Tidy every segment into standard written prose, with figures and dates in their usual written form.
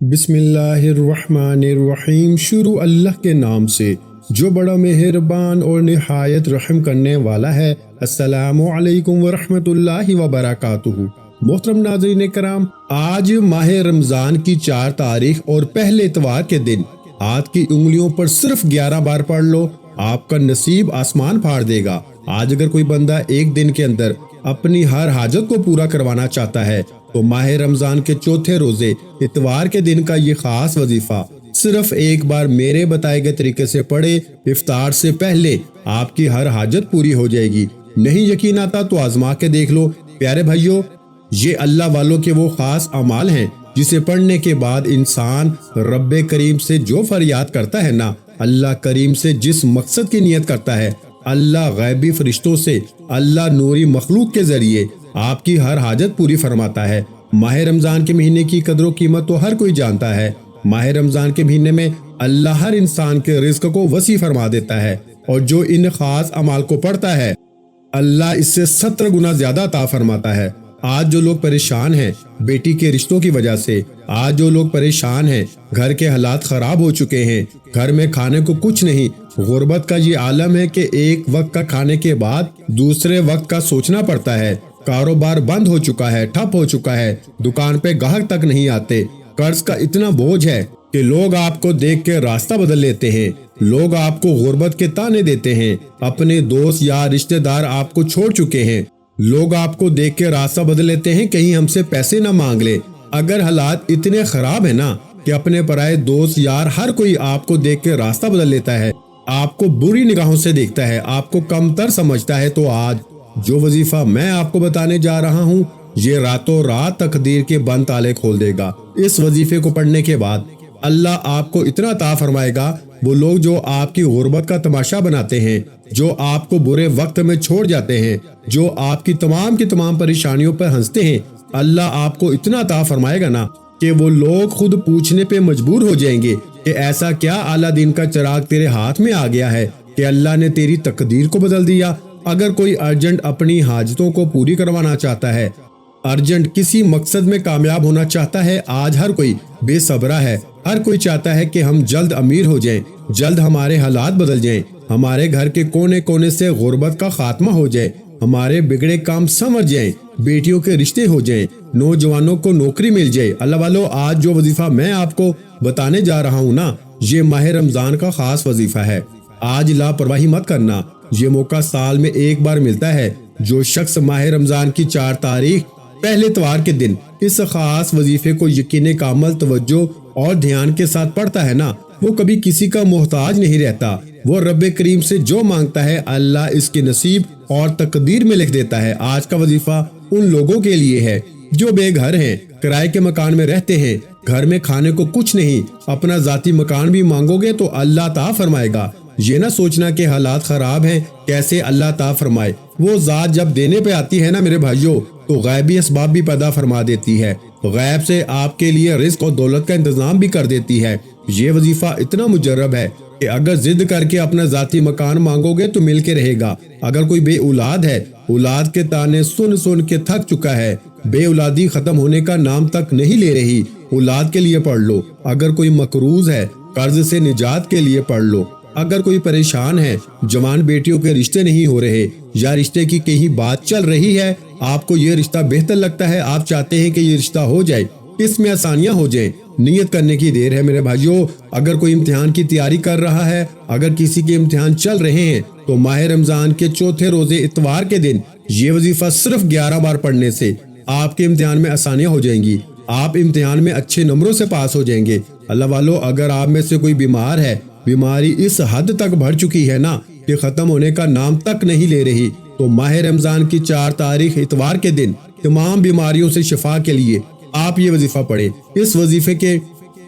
بسم اللہ الرحمن الرحیم۔ شروع اللہ کے نام سے جو بڑا مہربان اور نہایت رحم کرنے والا ہے۔ السلام علیکم ورحمۃ اللہ وبرکاتہ۔ محترم ناظرین کرام، آج ماہ رمضان کی 4 تاریخ اور پہلے اتوار کے دن ہاتھ کی انگلیوں پر صرف 11 بار پڑھ لو، آپ کا نصیب آسمان پھاڑ دے گا۔ آج اگر کوئی بندہ ایک دن کے اندر اپنی ہر حاجت کو پورا کروانا چاہتا ہے تو ماہ رمضان کے چوتھے روزے اتوار کے دن کا یہ خاص وظیفہ صرف ایک بار میرے بتائے گئے طریقے سے پڑھے، افطار سے پہلے آپ کی ہر حاجت پوری ہو جائے گی۔ نہیں یقین آتا تو آزما کے دیکھ لو۔ پیارے بھائیو، یہ اللہ والوں کے وہ خاص اعمال ہیں جسے پڑھنے کے بعد انسان رب کریم سے جو فریاد کرتا ہے نا، اللہ کریم سے جس مقصد کی نیت کرتا ہے، اللہ غیبی فرشتوں سے، اللہ نوری مخلوق کے ذریعے آپ کی ہر حاجت پوری فرماتا ہے۔ ماہ رمضان کے مہینے کی قدر و قیمت تو ہر کوئی جانتا ہے۔ ماہ رمضان کے مہینے میں اللہ ہر انسان کے رزق کو وسیع فرما دیتا ہے، اور جو ان خاص اعمال کو پڑھتا ہے اللہ اس سے 70 گنا زیادہ عطا فرماتا ہے۔ آج جو لوگ پریشان ہیں بیٹی کے رشتوں کی وجہ سے، آج جو لوگ پریشان ہیں، گھر کے حالات خراب ہو چکے ہیں، گھر میں کھانے کو کچھ نہیں، غربت کا یہ عالم ہے کہ ایک وقت کا کھانے کے بعد دوسرے وقت کا سوچنا پڑتا ہے، کاروبار بند ہو چکا ہے، ٹھپ ہو چکا ہے، دکان پہ گاہک تک نہیں آتے، قرض کا اتنا بوجھ ہے کہ لوگ آپ کو دیکھ کے راستہ بدل لیتے ہیں، لوگ آپ کو غربت کے طعنے دیتے ہیں، اپنے دوست یا رشتہ دار آپ کو چھوڑ چکے ہیں، لوگ آپ کو دیکھ کے راستہ بدل لیتے ہیں کہیں ہم سے پیسے نہ مانگ لے۔ اگر حالات اتنے خراب ہیں نا کہ اپنے پرائے دوست یار ہر کوئی آپ کو دیکھ کے راستہ بدل لیتا ہے، آپ کو بری نگاہوں سے دیکھتا ہے، آپ کو کم تر سمجھتا ہے، تو آج جو وظیفہ میں آپ کو بتانے جا رہا ہوں یہ راتوں رات تقدیر کے بند تالے کھول دے گا۔ اس وظیفے کو پڑھنے کے بعد اللہ آپ کو اتنا عطا فرمائے گا، وہ لوگ جو آپ کی غربت کا تماشا بناتے ہیں، جو آپ کو برے وقت میں چھوڑ جاتے ہیں، جو آپ کی تمام پریشانیوں پر ہنستے ہیں، اللہ آپ کو اتنا عطا فرمائے گا نا کہ وہ لوگ خود پوچھنے پہ مجبور ہو جائیں گے کہ ایسا کیا اعلیٰ دین کا چراغ تیرے ہاتھ میں آ گیا ہے کہ اللہ نے تیری تقدیر کو بدل دیا۔ اگر کوئی ارجنٹ اپنی حاجتوں کو پوری کروانا چاہتا ہے، ارجنٹ کسی مقصد میں کامیاب ہونا چاہتا ہے، آج ہر کوئی بے صبرا ہے، ہر کوئی چاہتا ہے کہ ہم جلد امیر ہو جائیں، جلد ہمارے حالات بدل جائیں، ہمارے گھر کے کونے کونے سے غربت کا خاتمہ ہو جائے، ہمارے بگڑے کام سنور جائیں، بیٹیوں کے رشتے ہو جائیں، نوجوانوں کو نوکری مل جائے۔ اللہ والو، آج جو وظیفہ میں آپ کو بتانے جا رہا ہوں نا، یہ ماہ رمضان کا خاص وظیفہ ہے۔ آج لاپرواہی مت کرنا، یہ موقع سال میں ایک بار ملتا ہے۔ جو شخص ماہ رمضان کی 4 تاریخ پہلے اتوار کے دن اس خاص وظیفے کو یقین کامل توجہ اور دھیان کے ساتھ پڑھتا ہے نا، وہ کبھی کسی کا محتاج نہیں رہتا۔ وہ رب کریم سے جو مانگتا ہے اللہ اس کے نصیب اور تقدیر میں لکھ دیتا ہے۔ آج کا وظیفہ ان لوگوں کے لیے ہے جو بے گھر ہیں، کرائے کے مکان میں رہتے ہیں، گھر میں کھانے کو کچھ نہیں، اپنا ذاتی مکان بھی مانگو گے تو اللہ عطا فرمائے گا۔ یہ نہ سوچنا کہ حالات خراب ہیں کیسے اللہ عطا فرمائے، وہ ذات جب دینے پہ آتی ہے نا میرے بھائیوں تو غیبی اسباب بھی پیدا فرما دیتی ہے، غیب سے آپ کے لیے رزق اور دولت کا انتظام بھی کر دیتی ہے۔ یہ وظیفہ اتنا مجرب ہے کہ اگر ضد کر کے اپنا ذاتی مکان مانگو گے تو مل کے رہے گا۔ اگر کوئی بے اولاد ہے، اولاد کے تانے سن سن کے تھک چکا ہے، بے اولادی ختم ہونے کا نام تک نہیں لے رہی، اولاد کے لیے پڑھ لو۔ اگر کوئی مقروض ہے، قرض سے نجات کے لیے پڑھ لو۔ اگر کوئی پریشان ہے، جوان بیٹیوں کے رشتے نہیں ہو رہے، یا رشتے کی کہیں بات چل رہی ہے، آپ کو یہ رشتہ بہتر لگتا ہے، آپ چاہتے ہیں کہ یہ رشتہ ہو جائے، اس میں آسانیاں ہو جائیں، نیت کرنے کی دیر ہے میرے بھائیوں۔ اگر کوئی امتحان کی تیاری کر رہا ہے، اگر کسی کے امتحان چل رہے ہیں تو ماہ رمضان کے چوتھے روزے اتوار کے دن یہ وظیفہ صرف 11 بار پڑھنے سے آپ کے امتحان میں آسانیاں ہو جائیں گی، آپ امتحان میں اچھے نمبروں سے پاس ہو جائیں گے۔ اللہ والو، اگر آپ میں سے کوئی بیمار ہے، بیماری اس حد تک بڑھ چکی ہے نا کہ ختم ہونے کا نام تک نہیں لے رہی، تو ماہ رمضان کی 4 تاریخ اتوار کے دن تمام بیماریوں سے شفا کے لیے آپ یہ وظیفہ پڑھیں۔ اس وظیفے کے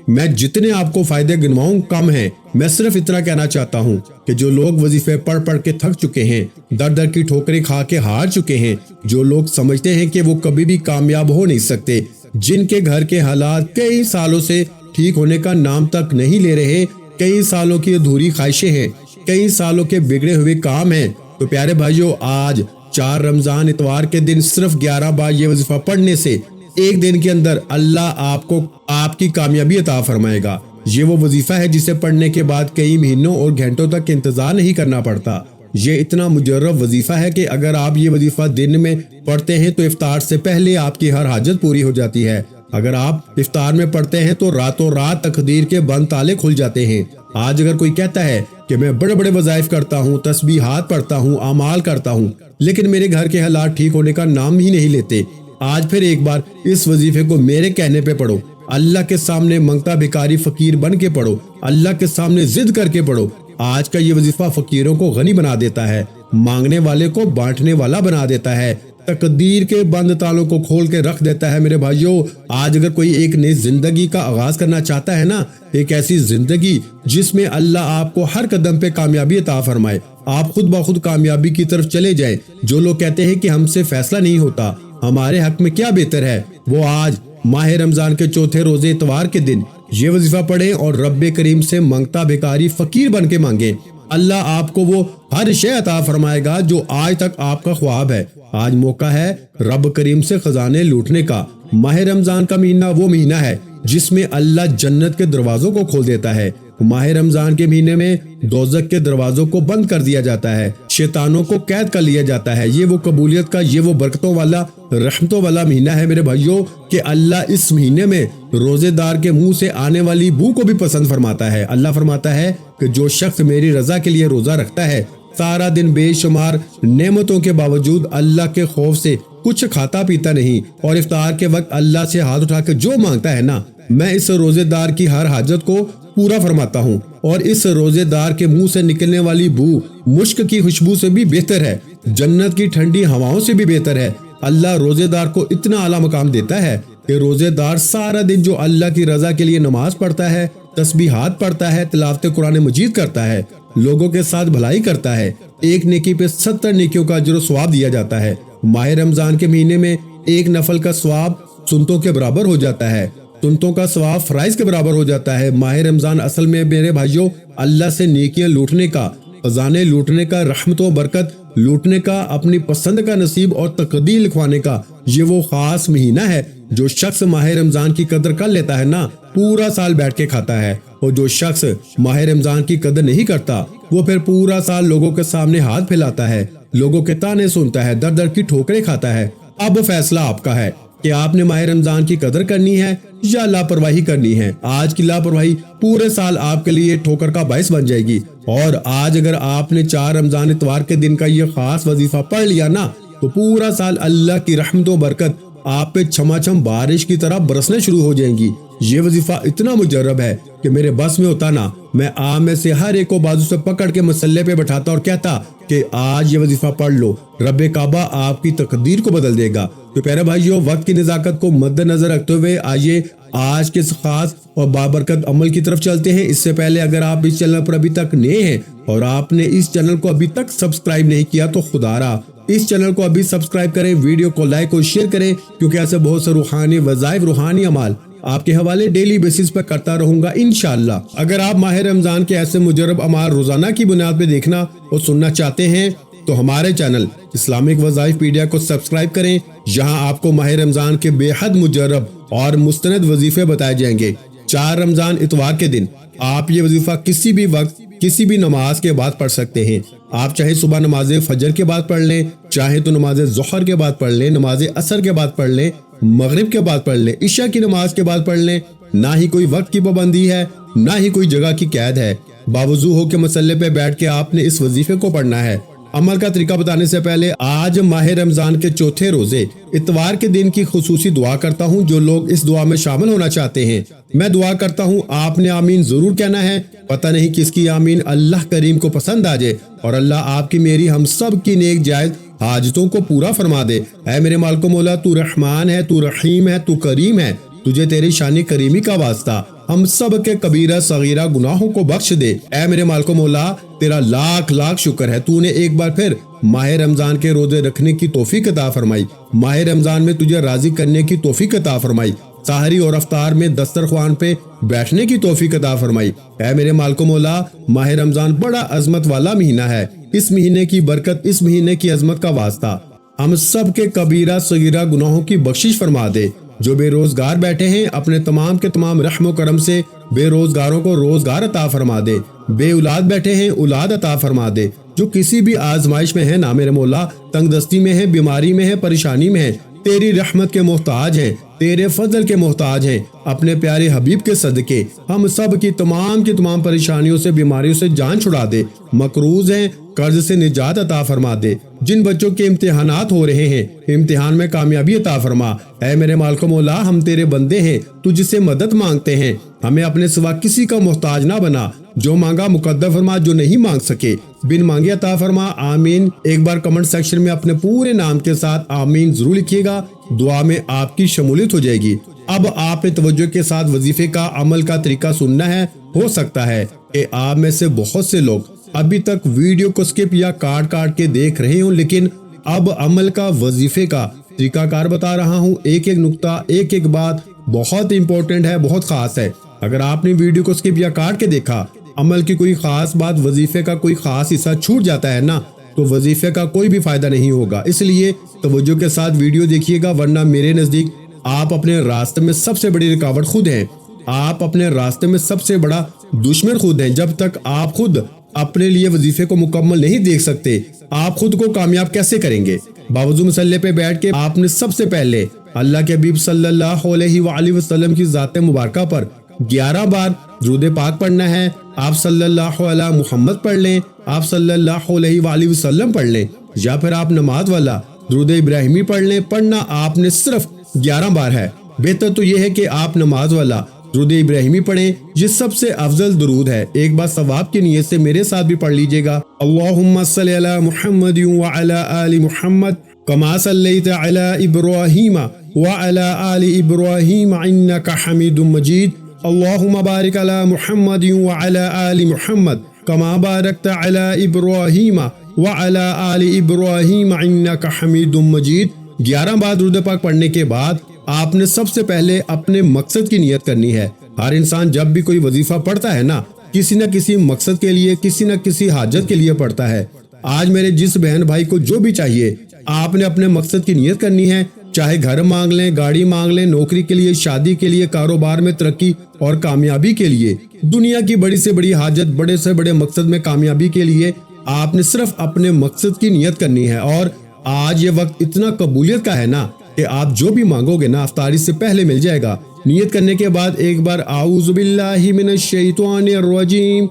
میں جتنے آپ کو فائدے گنواؤں کم ہیں، میں صرف اتنا کہنا چاہتا ہوں کہ جو لوگ وظیفے پڑھ کے تھک چکے ہیں، در در کی ٹھوکریں کھا کے ہار چکے ہیں، جو لوگ سمجھتے ہیں کہ وہ کبھی بھی کامیاب ہو نہیں سکتے، جن کے گھر کے حالات کئی سالوں سے ٹھیک ہونے کا نام تک نہیں لے رہے، کئی سالوں کی ادھوری خواہشیں ہیں، کئی سالوں کے بگڑے ہوئے کام ہیں، تو پیارے بھائیوں، آج 4 رمضان اتوار کے دن صرف 11 بار یہ وظیفہ پڑھنے سے ایک دن کے اندر اللہ آپ کو آپ کی کامیابی عطا فرمائے گا۔ یہ وہ وظیفہ ہے جسے پڑھنے کے بعد کئی مہینوں اور گھنٹوں تک انتظار نہیں کرنا پڑتا۔ یہ اتنا مجرب وظیفہ ہے کہ اگر آپ یہ وظیفہ دن میں پڑھتے ہیں تو افطار سے پہلے آپ کی ہر حاجت پوری ہو جاتی ہے۔ اگر آپ افطار میں پڑھتے ہیں تو راتوں رات تقدیر کے بند تالے کھل جاتے ہیں۔ آج اگر کوئی کہتا ہے کہ میں بڑے بڑے وظائف کرتا ہوں، تسبیحات پڑھتا ہوں، اعمال کرتا ہوں، لیکن میرے گھر کے حالات ٹھیک ہونے کا نام ہی نہیں لیتے، آج پھر ایک بار اس وظیفے کو میرے کہنے پہ پڑھو۔ اللہ کے سامنے منگتا بھکاری فقیر بن کے پڑھو، اللہ کے سامنے ضد کر کے پڑھو۔ آج کا یہ وظیفہ فقیروں کو غنی بنا دیتا ہے، مانگنے والے کو بانٹنے والا بنا دیتا ہے، تقدیر کے بند تالوں کو کھول کے رکھ دیتا ہے۔ میرے بھائیوں، آج اگر کوئی ایک نئی زندگی کا آغاز کرنا چاہتا ہے نا، ایک ایسی زندگی جس میں اللہ آپ کو ہر قدم پہ کامیابی عطا فرمائے، آپ خود بخود کامیابی کی طرف چلے جائیں۔ جو لوگ کہتے ہیں کہ ہم سے فیصلہ نہیں ہوتا، ہمارے حق میں کیا بہتر ہے، وہ آج ماہ رمضان کے چوتھے روزے اتوار کے دن یہ وظیفہ پڑھیں اور رب کریم سے منگتا بھکاری فقیر بن کے مانگیں۔ اللہ آپ کو وہ ہر شے عطا فرمائے گا جو آج تک آپ کا خواب ہے۔ آج موقع ہے رب کریم سے خزانے لوٹنے کا۔ ماہ رمضان کا مہینہ وہ مہینہ ہے جس میں اللہ جنت کے دروازوں کو کھول دیتا ہے۔ ماہ رمضان کے مہینے میں دوزخ کے دروازوں کو بند کر دیا جاتا ہے، شیطانوں کو قید کر لیا جاتا ہے۔ یہ وہ قبولیت کا، یہ وہ برکتوں والا، رحمتوں والا مہینہ ہے میرے بھائیوں، کہ اللہ اس مہینے میں روزے دار کے منہ سے آنے والی بو کو بھی پسند فرماتا ہے۔ اللہ فرماتا ہے کہ جو شخص میری رضا کے لیے روزہ رکھتا ہے، سارا دن بے شمار نعمتوں کے باوجود اللہ کے خوف سے کچھ کھاتا پیتا نہیں، اور افطار کے وقت اللہ سے ہاتھ اٹھا کے جو مانگتا ہے نا، میں اس روزے دار کی ہر حاجت کو پورا فرماتا ہوں، اور اس روزے دار کے منہ سے نکلنے والی بو مشک کی خوشبو سے بھی بہتر ہے، جنت کی ٹھنڈی ہواؤں سے بھی بہتر ہے۔ اللہ روزے دار کو اتنا اعلیٰ مقام دیتا ہے کہ روزے دار سارا دن جو اللہ کی رضا کے لیے نماز پڑھتا ہے، تسبیحات پڑھتا ہے، تلاوت قرآن مجید کرتا ہے، لوگوں کے ساتھ بھلائی کرتا ہے، ایک نیکی پہ 70 نیکیوں کا اجر و ثواب دیا جاتا ہے۔ ماہ رمضان کے مہینے میں ایک نفل کا ثواب سنتوں کے برابر ہو جاتا ہے، سنتوں کا ثواب فرائض کے برابر ہو جاتا ہے۔ ماہ رمضان اصل میں میرے بھائیوں اللہ سے نیکیاں لوٹنے کا، خزانے لوٹنے کا، رحمت و برکت لوٹنے کا، اپنی پسند کا نصیب اور تقدیر لکھوانے کا یہ وہ خاص مہینہ ہے۔ جو شخص ماہ رمضان کی قدر کر لیتا ہے نا، پورا سال بیٹھ کے کھاتا ہے، اور جو شخص ماہ رمضان کی قدر نہیں کرتا، وہ پھر پورا سال لوگوں کے سامنے ہاتھ پھیلاتا ہے، لوگوں کے تانے سنتا ہے، در در کی ٹھوکریں کھاتا ہے۔ اب فیصلہ آپ کا ہے کہ آپ نے ماہ رمضان کی قدر کرنی ہے یا لاپرواہی کرنی ہے۔ آج کی لاپرواہی پورے سال آپ کے لیے ٹھوکر کا باعث بن جائے گی، اور آج اگر آپ نے 4 رمضان اتوار کے دن کا یہ خاص وظیفہ پڑھ لیا نا، تو پورا سال اللہ کی رحمت و برکت آپ پہ چھما چھم بارش کی طرح برسنے شروع ہو جائیں گی۔ یہ وظیفہ اتنا مجرب ہے کہ میرے بس میں ہوتا نا، میں آپ میں سے ہر ایک کو بازو سے پکڑ کے مسلح پہ بٹھاتا اور کہتا کہ آج یہ وظیفہ پڑھ لو، رب کعبہ آپ کی تقدیر کو بدل دے گا۔ تو پیارے بھائیوں، وقت کی نزاکت کو مد نظر رکھتے ہوئے آئیے آج کے خاص اور بابرکت عمل کی طرف چلتے ہیں۔ اس سے پہلے اگر آپ اس چینل پر ابھی تک نئے ہیں اور آپ نے اس چینل کو ابھی تک سبسکرائب نہیں کیا تو خدا را اس چینل کو ابھی سبسکرائب کریں، ویڈیو کو لائک اور شیئر کریں، کیونکہ ایسے بہت سے روحانی وظائف، روحانی اعمال آپ کے حوالے ڈیلی بیسس پر کرتا رہوں گا انشاءاللہ۔ اگر آپ ماہ رمضان کے ایسے مجرب اعمال روزانہ کی بنیاد پہ دیکھنا اور سننا چاہتے ہیں تو ہمارے چینل اسلامک وظائف پیڈیا کو سبسکرائب کریں، جہاں آپ کو ماہ رمضان کے بے حد مجرب اور مستند وظیفے بتائے جائیں گے۔ 4 رمضان اتوار کے دن آپ یہ وظیفہ کسی بھی وقت، کسی بھی نماز کے بعد پڑھ سکتے ہیں۔ آپ چاہے صبح نماز فجر کے بعد پڑھ لیں، چاہے تو نماز ظہر کے بعد پڑھ لیں، نماز عصر کے بعد پڑھ لیں، مغرب کے بعد پڑھ لیں، عشاء کی نماز کے بعد پڑھ لیں۔ نہ ہی کوئی وقت کی پابندی ہے، نہ ہی کوئی جگہ کی قید ہے۔ باوضو ہو کے مسلح پہ بیٹھ کے آپ نے اس وظیفے کو پڑھنا ہے۔ عمل کا طریقہ بتانے سے پہلے آج ماہ رمضان کے چوتھے روزے اتوار کے دن کی خصوصی دعا کرتا ہوں۔ جو لوگ اس دعا میں شامل ہونا چاہتے ہیں، میں دعا کرتا ہوں آپ نے آمین ضرور کہنا ہے۔ پتہ نہیں کس کی آمین اللہ کریم کو پسند آ جائے، اور اللہ آپ کی، میری، ہم سب کی نیک جائز حاجتوں کو پورا فرما دے۔ اے میرے مالک و مولا، تو رحمان ہے، تو رحیم ہے، تو کریم ہے، تجھے تیری شان کریمی کا واسطہ ہم سب کے کبیرہ صغیرہ گناہوں کو بخش دے۔ اے میرے مالک و مولا، تیرا لاکھ لاکھ شکر ہے، تو نے ایک بار پھر ماہ رمضان کے روزے رکھنے کی توفیق عطا فرمائی، ماہ رمضان میں تجھے راضی کرنے کی توفیق عطا فرمائی، سحری اور افطار میں دسترخوان پہ بیٹھنے کی توفیق عطا فرمائی۔ اے میرے مالک و مولا، ماہ رمضان بڑا عظمت والا مہینہ ہے، اس مہینے کی برکت، اس مہینے کی عظمت کا واسطہ ہم سب کے کبیرہ صغیرہ گناہوں کی بخشش فرما دے۔ جو بے روزگار بیٹھے ہیں اپنے تمام کے تمام رحم و کرم سے بے روزگاروں کو روزگار عطا فرما دے۔ بے اولاد بیٹھے ہیں اولاد عطا فرما دے۔ جو کسی بھی آزمائش میں ہے نا میرے مولا، تنگ دستی میں ہے، بیماری میں ہے، پریشانی میں ہے، تیری رحمت کے محتاج ہیں، تیرے فضل کے محتاج ہیں، اپنے پیارے حبیب کے صدقے ہم سب کی تمام پریشانیوں سے بیماریوں سے جان چھڑا دے۔ مقروض ہیں قرض سے نجات عطا فرما دے۔ جن بچوں کے امتحانات ہو رہے ہیں امتحان میں کامیابی عطا فرما۔ اے میرے مالک و مولا، ہم تیرے بندے ہیں، تجھ سے مدد مانگتے ہیں، ہمیں اپنے سوا کسی کا محتاج نہ بنا۔ جو مانگا مقدر فرما، جو نہیں مانگ سکے بن مانگے عطا فرما۔ آمین۔ ایک بار کمنٹ سیکشن میں اپنے پورے نام کے ساتھ آمین ضرور لکھیے گا، دعا میں آپ کی شمولیت ہو جائے گی۔ اب آپ نے توجہ کے ساتھ وظیفے کا عمل کا طریقہ سننا ہے۔ ہو سکتا ہے کہ آپ میں سے بہت سے لوگ ابھی تک ویڈیو کو سکپ یا کاٹ کے دیکھ رہے ہوں، لیکن اب عمل کا وظیفے کا طریقہ کار بتا رہا ہوں۔ ایک نقطہ، ایک بات بہت امپورٹنٹ ہے، بہت خاص ہے۔ اگر آپ نے ویڈیو کو سکپ یا کاٹ کے دیکھا، عمل کی کوئی خاص بات، وظیفے کا کوئی خاص حصہ چھوٹ جاتا ہے نا، تو وظیفے کا کوئی بھی فائدہ نہیں ہوگا۔ اس لیے توجہ کے ساتھ ویڈیو دیکھیے گا، ورنہ میرے نزدیک آپ اپنے راستے میں سب سے بڑی رکاوٹ خود ہیں۔ آپ اپنے راستے میں سب سے بڑا دشمن خود ہیں۔ جب تک آپ خود اپنے لیے وظیفے کو مکمل نہیں دیکھ سکتے، آپ خود کو کامیاب کیسے کریں گے؟ باوضو مصلی پہ بیٹھ کے آپ نے سب سے پہلے اللہ کے حبیب صلی اللہ علیہ وآلہ وسلم کی ذات مبارکہ پر 11 بار درود پاک پڑھنا ہے۔ آپ صلی اللہ علیہ محمد پڑھ لیں، آپ صلی اللہ علیہ وآلہ وسلم پڑھ لیں، یا پھر آپ نماز والا درود ابراہیمی پڑھ لیں۔ پڑھنا آپ نے صرف 11 بار ہے۔ بہتر تو یہ ہے کہ آپ نماز والا درود ابراہیمی پڑھیں، یہ سب سے افضل درود ہے۔ ایک بار ثواب کی نیت سے میرے ساتھ بھی پڑھ لیجئے گا۔ اللہم صلی علی محمد وعلی آل محمد کما صلیت علی ابراہیم وعلی آل ابراہیم انک حمید مجید۔ اللہم بارک علی محمد وعلی آل محمد کما بارکت علی ابراہیم وعلی آل ابراہیم انک حمید مجید۔ 11 بار درود پاک پڑھنے کے بعد آپ نے سب سے پہلے اپنے مقصد کی نیت کرنی ہے۔ ہر انسان جب بھی کوئی وظیفہ پڑھتا ہے نا، کسی نہ کسی مقصد کے لیے، کسی نہ کسی حاجت کے لیے پڑھتا ہے۔ آج میرے جس بہن بھائی کو جو بھی چاہیے، آپ نے اپنے مقصد کی نیت کرنی ہے۔ چاہے گھر مانگ لیں، گاڑی مانگ لیں، نوکری کے لیے، شادی کے لیے، کاروبار میں ترقی اور کامیابی کے لیے، دنیا کی بڑی سے بڑی حاجت، بڑے سے بڑے مقصد میں کامیابی کے لیے آپ نے صرف اپنے مقصد کی نیت کرنی ہے۔ اور آج یہ وقت اتنا قبولیت کا ہے نا کہ آپ جو بھی مانگو گے نا افطاری سے پہلے مل جائے گا۔ نیت کرنے کے بعد ایک بار اعوذ باللہ من الشیطان الرجیم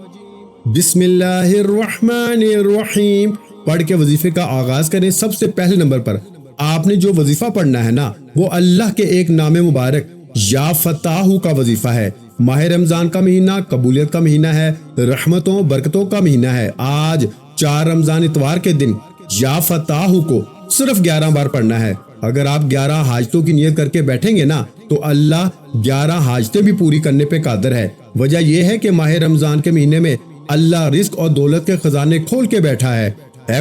بسم اللہ الرحمن الرحیم پڑھ کے وظیفے کا آغاز کریں۔ سب سے پہلے نمبر پر آپ نے جو وظیفہ پڑھنا ہے نا، وہ اللہ کے ایک نام مبارک یا فتاح کا وظیفہ ہے۔ ماہ رمضان کا مہینہ قبولیت کا مہینہ ہے، رحمتوں برکتوں کا مہینہ ہے۔ آج 4 رمضان اتوار کے دن یا فتاح کو صرف 11 بار پڑھنا ہے۔ اگر آپ 11 حاجتوں کی نیت کر کے بیٹھیں گے نا، تو اللہ 11 حاجتیں بھی پوری کرنے پہ قادر ہے۔ وجہ یہ ہے کہ ماہ رمضان کے مہینے میں اللہ رزق اور دولت کے خزانے کھول کے بیٹھا ہے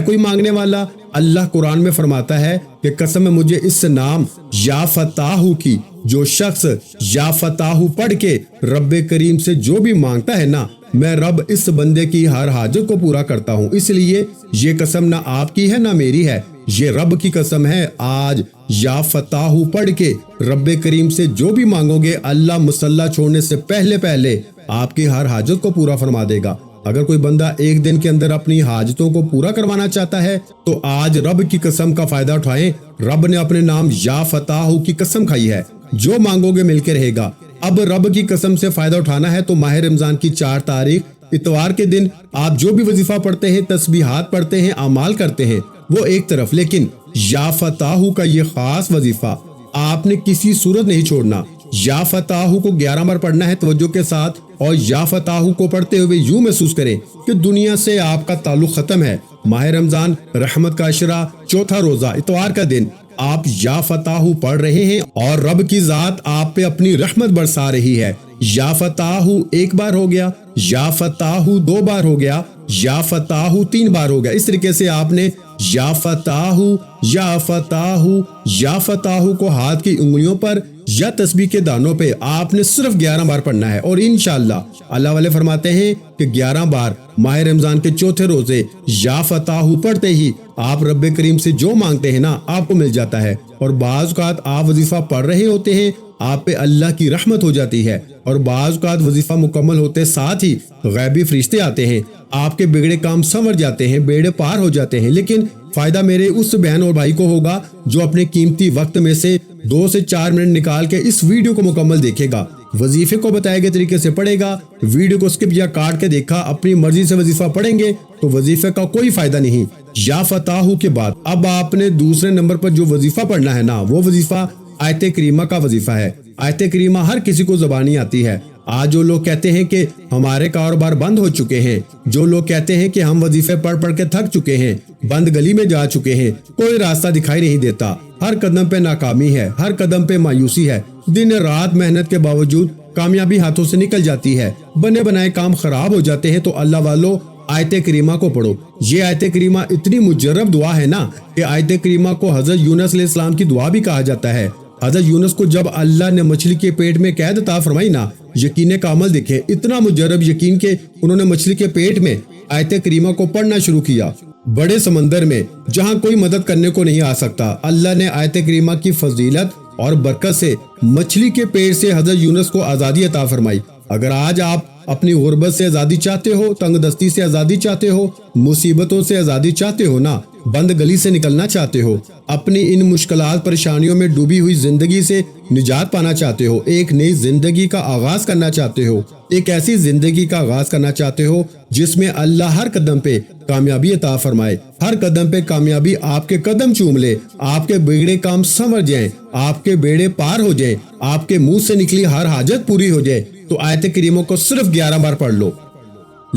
کوئی مانگنے والا؟ اللہ قرآن میں فرماتا ہے کہ قسم ہے مجھے اس نام یا فتاح کی، جو شخص یا فتاح پڑھ کے رب کریم سے جو بھی مانگتا ہے نا، میں رب اس بندے کی ہر حاجت کو پورا کرتا ہوں۔ اس لیے یہ قسم نہ آپ کی ہے نہ میری ہے، یہ رب کی قسم ہے۔ آج یا فتاح پڑھ کے رب کریم سے جو بھی مانگو گے، اللہ مصلی چھوڑنے سے پہلے آپ کی ہر حاجت کو پورا فرما دے گا۔ اگر کوئی بندہ ایک دن کے اندر اپنی حاجتوں کو پورا کروانا چاہتا ہے، تو آج رب کی قسم کا فائدہ اٹھائیں۔ رب نے اپنے نام یا فتاح کی قسم کھائی ہے، جو مانگو گے مل کے رہے گا۔ اب رب کی قسم سے فائدہ اٹھانا ہے تو ماہ رمضان کی 4 تاریخ اتوار کے دن آپ جو بھی وظیفہ پڑھتے ہیں، تسبیحات پڑھتے ہیں، اعمال کرتے ہیں، وہ ایک طرف، لیکن یا فتاح کا یہ خاص وظیفہ آپ نے کسی صورت نہیں چھوڑنا۔ یا فتاح کو 11 بار پڑھنا ہے توجہ کے ساتھ، اور یا فتاح کو پڑھتے ہوئے یوں محسوس کریں کہ دنیا سے آپ کا تعلق ختم ہے۔ ماہ رمضان رحمت کا عشرہ، 4تھا روزہ، اتوار کا دن آپ یا فتاح پڑھ رہے ہیں اور رب کی ذات آپ پہ اپنی رحمت برسا رہی ہے۔ یا فتاح 1 بار ہو گیا، یا فتاح 2 بار ہو گیا، یا فتاح 3 بار ہو گیا۔ اس طریقے سے آپ نے یا فتاح یا فتاح یا فتاح کو ہاتھ کی انگلیوں پر یا تسبیح کے دانوں پہ آپ نے صرف 11 بار پڑھنا ہے، اور انشاءاللہ اللہ والے فرماتے ہیں کہ 11 بار ماہ رمضان کے چوتھے روزے یا فتح پڑھتے ہی آپ رب کریم سے جو مانگتے ہیں نا آپ کو مل جاتا ہے۔ اور بعض اوقات آپ وظیفہ پڑھ رہے ہوتے ہیں، آپ پہ اللہ کی رحمت ہو جاتی ہے، اور بعض اوقات وظیفہ مکمل ہوتے ساتھ ہی غیبی فرشتے آتے ہیں، آپ کے بگڑے کام سنور جاتے ہیں، بیڑے پار ہو جاتے ہیں۔ لیکن فائدہ میرے اس بہن اور بھائی کو ہوگا جو اپنے قیمتی وقت میں سے 2 سے 4 منٹ نکال کے اس ویڈیو کو مکمل دیکھے گا، وظیفے کو بتائے گئے طریقے سے پڑھے گا، ویڈیو کو اسکپ یا کاٹ کے دیکھا، اپنی مرضی سے وظیفہ پڑھیں گے تو وظیفے کا کوئی فائدہ نہیں۔ یا فتح کے بعد اب آپ نے دوسرے نمبر پر جو وظیفہ پڑھنا ہے نا، وہ وظیفہ آیت کریمہ کا وظیفہ ہے۔ آیت کریمہ ہر کسی کو زبانی آتی ہے۔ آج جو لوگ کہتے ہیں کہ ہمارے کاروبار بند ہو چکے ہیں، جو لوگ کہتے ہیں کہ ہم وظیفے پڑھ پڑھ کے تھک چکے ہیں، بند گلی میں جا چکے ہیں، کوئی راستہ دکھائی نہیں دیتا، ہر قدم پہ ناکامی ہے، ہر قدم پہ مایوسی ہے، دن رات محنت کے باوجود کامیابی ہاتھوں سے نکل جاتی ہے، بنے بنائے کام خراب ہو جاتے ہیں، تو اللہ والو آیت کریمہ کو پڑھو۔ یہ آیت کریمہ اتنی مجرب دعا ہے نا کہ آیت کریمہ کو حضرت یونس علیہ السلام کی دعا بھی کہا جاتا ہے۔ حضرت یونس کو جب اللہ نے مچھلی کے پیٹ میں قید عطا فرمائی نا، یقین کا عمل دیکھے، اتنا مجرب یقین کہ انہوں نے مچھلی کے پیٹ میں آیت کریمہ کو پڑھنا شروع کیا۔ بڑے سمندر میں جہاں کوئی مدد کرنے کو نہیں آ سکتا، اللہ نے آیت کریمہ کی فضیلت اور برکت سے مچھلی کے پیٹ سے حضرت یونس کو آزادی عطا فرمائی۔ اگر آج آپ اپنی غربت سے آزادی چاہتے ہو، تنگ دستی سے آزادی چاہتے ہو، مصیبتوں سے آزادی چاہتے ہو نا، بند گلی سے نکلنا چاہتے ہو، اپنی ان مشکلات پریشانیوں میں ڈوبی ہوئی زندگی سے نجات پانا چاہتے ہو، ایک نئی زندگی کا آغاز کرنا چاہتے ہو، ایک ایسی زندگی کا آغاز کرنا چاہتے ہو جس میں اللہ ہر قدم پہ کامیابی عطا فرمائے، ہر قدم پہ کامیابی آپ کے قدم چوم لے، آپ کے بگڑے کام سنور جائیں، آپ کے بیڑے پار ہو جائیں، آپ کے منہ سے نکلی ہر حاجت پوری ہو جائے، تو آیت کریمہ کو صرف 11 بار پڑھ لو۔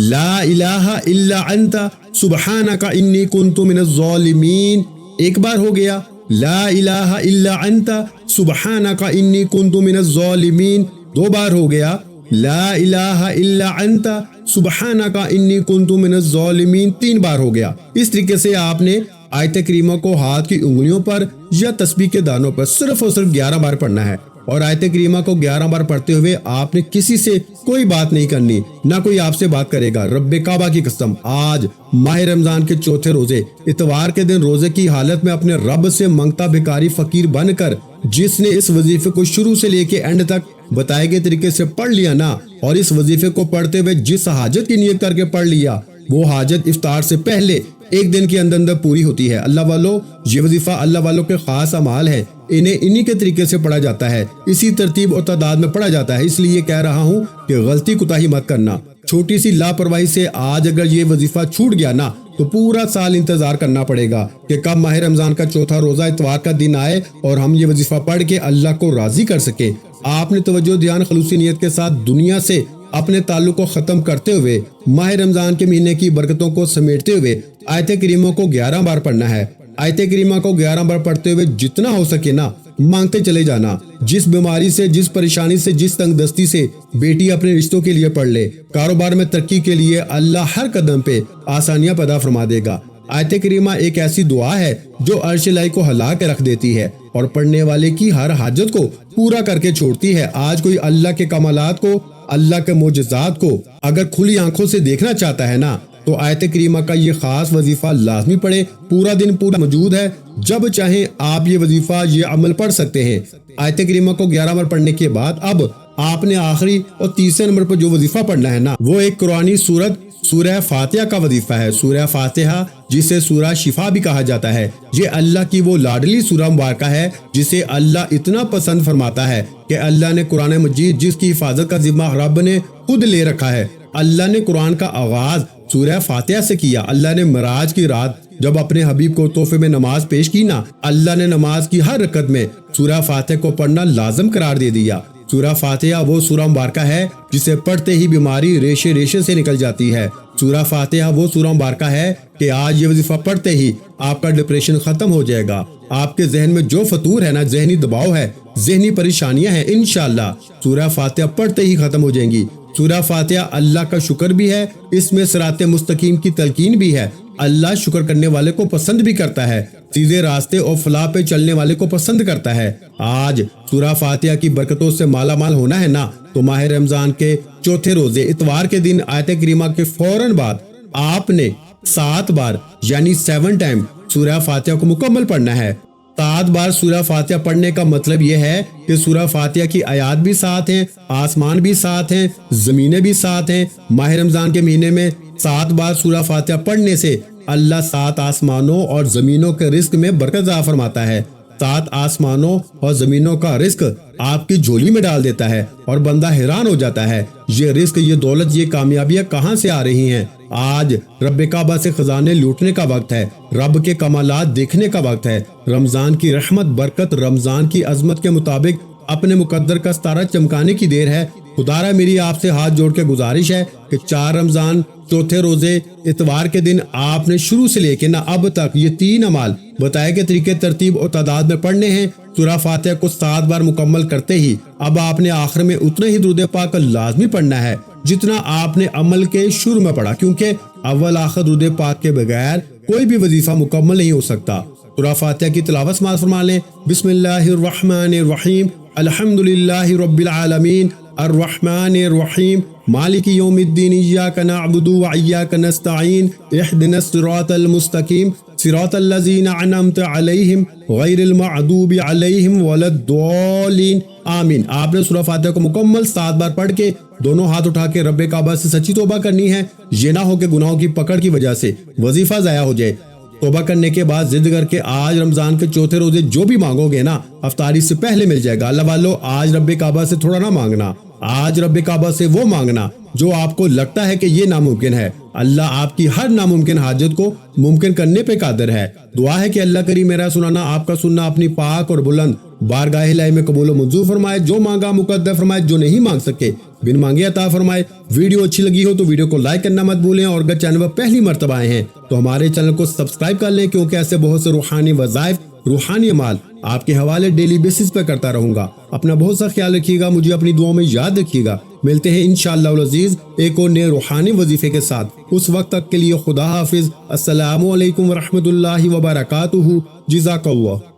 لا الہ الا انت سبحانک انی کنت من الظالمین، ایک بار ہو گیا۔ لا الہ الا انت سبحانک انی کنت من الظالمین، 2 بار ہو گیا۔ لا الہ الا انت سبحانک انی کنت من الظالمین، 3 بار ہو گیا۔ اس طریقے سے آپ نے آیت کریمہ کو ہاتھ کی انگلیوں پر یا تسبیح کے دانوں پر صرف اور صرف 11 بار پڑھنا ہے، اور آیت کریمہ کو 11 بار پڑھتے ہوئے آپ نے کسی سے کوئی بات نہیں کرنی، نہ کوئی آپ سے بات کرے گا۔ رب کعبہ کی قسم، آج ماہ رمضان کے چوتھے روزے اتوار کے دن روزے کی حالت میں اپنے رب سے منگتا بھکاری فقیر بن کر جس نے اس وظیفے کو شروع سے لے کے اینڈ تک بتائے گئے طریقے سے پڑھ لیا نا، اور اس وظیفے کو پڑھتے ہوئے جس حاجت کی نیت کر کے پڑھ لیا، وہ حاجت افطار سے پہلے ایک دن کے اندر پوری ہوتی ہے۔ اللہ والو، یہ وظیفہ اللہ والوں کے خاص اعمال ہے، انہیں انہی کے طریقے سے پڑھا جاتا ہے، اسی ترتیب اور تعداد میں پڑھا جاتا ہے، اس لیے کہہ رہا ہوں کہ غلطی کوتاہی مت کرنا۔ چھوٹی سی لاپرواہی سے آج اگر یہ وظیفہ چھوٹ گیا نا تو پورا سال انتظار کرنا پڑے گا کہ کب ماہ رمضان کا چوتھا روزہ اتوار کا دن آئے اور ہم یہ وظیفہ پڑھ کے اللہ کو راضی کر سکیں۔ آپ نے توجہ دھیان خلوصی نیت کے ساتھ دنیا سے اپنے تعلق کو ختم کرتے ہوئے ماہ رمضان کے مہینے کی برکتوں کو سمیٹتے ہوئے آیت کریمہ کو 11 بار پڑھنا ہے۔ آیت کریمہ کو 11 بار پڑھتے ہوئے جتنا ہو سکے نا مانگتے چلے جانا۔ جس بیماری سے، جس پریشانی سے، جس تنگ دستی سے بیٹی اپنے رشتوں کے لیے پڑھ لے، کاروبار میں ترقی کے لیے اللہ ہر قدم پہ آسانیاں پیدا فرما دے گا۔ آیت کریمہ ایک ایسی دعا ہے جو عرش الہی کو ہلا کے رکھ دیتی ہے اور پڑھنے والے کی ہر حاجت کو پورا کر کے چھوڑتی ہے۔ آج کوئی اللہ کے کمالات کو، اللہ کے معجزات کو اگر کھلی آنکھوں سے دیکھنا چاہتا ہے نا تو آیت کریمہ کا یہ خاص وظیفہ لازمی پڑھے۔ پورا دن پورا موجود ہے، جب چاہیں آپ یہ وظیفہ، یہ عمل پڑھ سکتے ہیں۔ آیت کریمہ کو 11 بار پڑھنے کے بعد اب آپ نے آخری اور تیسرے نمبر پر جو وظیفہ پڑھنا ہے نا، وہ ایک قرآنی سورت سورہ فاتحہ کا وظیفہ ہے۔ سورہ فاتحہ جسے سورہ شفا بھی کہا جاتا ہے، یہ اللہ کی وہ لاڈلی سورہ مبارکہ ہے جسے اللہ اتنا پسند فرماتا ہے کہ اللہ نے قرآن مجید جس کی حفاظت کا ذمہ رب نے خود لے رکھا ہے، اللہ نے قرآن کا آغاز سورہ فاتحہ سے کیا۔ اللہ نے معراج کی رات جب اپنے حبیب کو تحفے میں نماز پیش کی نا، اللہ نے نماز کی ہر رکعت میں سورہ فاتحہ کو پڑھنا لازم قرار دے دیا۔ سورہ فاتحہ وہ سورہ مبارکہ ہے جسے پڑھتے ہی بیماری ریشے ریشے سے نکل جاتی ہے۔ سورہ فاتحہ وہ سورہ مبارکہ ہے کہ آج یہ وظیفہ پڑھتے ہی آپ کا ڈپریشن ختم ہو جائے گا۔ آپ کے ذہن میں جو فطور ہے نا، ذہنی دباؤ ہے، ذہنی پریشانیاں ہیں، انشاءاللہ سورہ فاتحہ پڑھتے ہی ختم ہو جائیں گی۔ سورہ فاتحہ اللہ کا شکر بھی ہے، اس میں صراط مستقیم کی تلقین بھی ہے، اللہ شکر کرنے والے کو پسند بھی کرتا ہے، سیدھے راستے اور فلاح پہ چلنے والے کو پسند کرتا ہے۔ آج سورہ فاتحہ کی برکتوں سے مالا مال ہونا ہے نا، تو ماہ رمضان کے چوتھے روزے اتوار کے دن آیت کریمہ کے فوراً بعد آپ نے 7 بار یعنی 7 ٹائم سورہ فاتحہ کو مکمل پڑھنا ہے۔ 7 بار سورہ فاتحہ پڑھنے کا مطلب یہ ہے کہ سورہ فاتحہ کی آیات بھی ساتھ ہیں، آسمان بھی ساتھ ہیں، زمینیں بھی ساتھ ہیں۔ ماہ رمضان کے مہینے میں 7 بار سورہ فاتحہ پڑھنے سے اللہ 7 آسمانوں اور زمینوں کے رزق میں برکت عطا فرماتا ہے۔ 7 آسمانوں اور زمینوں کا رزق آپ کی جھولی میں ڈال دیتا ہے اور بندہ حیران ہو جاتا ہے، یہ رزق، یہ دولت، یہ کامیابیاں کہاں سے آ رہی ہیں؟ آج رب کعبہ سے خزانے لوٹنے کا وقت ہے، رب کے کمالات دیکھنے کا وقت ہے۔ رمضان کی رحمت، برکت، رمضان کی عظمت کے مطابق اپنے مقدر کا ستارہ چمکانے کی دیر ہے۔ خدارا میری آپ سے ہاتھ جوڑ کے گزارش ہے کہ 4 رمضان چوتھے روزے اتوار کے دن آپ نے شروع سے لے کے نہ اب تک یہ 3 اعمال بتائے گئے طریقے، ترتیب اور تعداد میں پڑھنے ہیں۔ سورہ فاتحہ کو 7 بار مکمل کرتے ہی اب آپ نے آخر میں اتنا ہی درود پاک لازمی پڑھنا ہے جتنا آپ نے عمل کے شروع میں پڑھا، کیونکہ اول آخر درود پاک کے بغیر کوئی بھی وظیفہ مکمل نہیں ہو سکتا۔ سورہ فاتحہ کی تلاوت سماعت فرما لیں۔ بسم اللہ الرحمن الرحیم، الحمدللہ رب العالمین، الرحمن الرحیم، مالک یوم الدین، ایاک نعبد و ایاک نستعین، اہدنا الصراط المستقیم، صراط الذین انعمت علیہم غیر المغضوب علیہم ولا الضالین، آمین۔ آپ نے سورہ فاتحہ کو مکمل 7 بار پڑھ کے دونوں ہاتھ اٹھا کے رب کعبہ سے سچی توبہ کرنی ہے۔ یہ نہ ہو کہ گناہوں کی پکڑ کی وجہ سے وظیفہ ضائع ہو جائے۔ توبہ کرنے کے بعد ضد کر کے آج رمضان کے چوتھے روزے جو بھی مانگو گے نا، افطاری سے پہلے مل جائے گا۔ اللہ والو، آج رب کعبہ سے تھوڑا نہ مانگنا، آج رب کعبہ سے وہ مانگنا جو آپ کو لگتا ہے کہ یہ ناممکن ہے۔ اللہ آپ کی ہر ناممکن حاجت کو ممکن کرنے پہ قادر ہے۔ دعا ہے کہ اللہ کریم میرا سنانا، آپ کا سننا اپنی پاک اور بلند بارگاہ الہی میں قبول و منظور فرمائے۔ جو مانگا مقدر فرمائے، جو نہیں مانگ سکے بن مانگے عطا فرمائے۔ ویڈیو اچھی لگی ہو تو ویڈیو کو لائک کرنا مت بھولیں، اور اگر چینل پر پہلی مرتبہ آئے ہیں تو ہمارے چینل کو سبسکرائب کر لیں، کیونکہ ایسے بہت سے روحانی وظائف، روحانی اعمال آپ کے حوالے ڈیلی بیسس پہ کرتا رہوں گا۔ اپنا بہت سا خیال رکھیے گا، مجھے اپنی دعاؤں میں یاد رکھیے گا۔ ملتے ہیں انشاءاللہ العزیز ایک اور نئے روحانی وظیفے کے ساتھ۔ اس وقت تک کے لیے خدا حافظ۔ السلام علیکم ورحمۃ اللہ وبرکاتہ۔ جزاک اللہ۔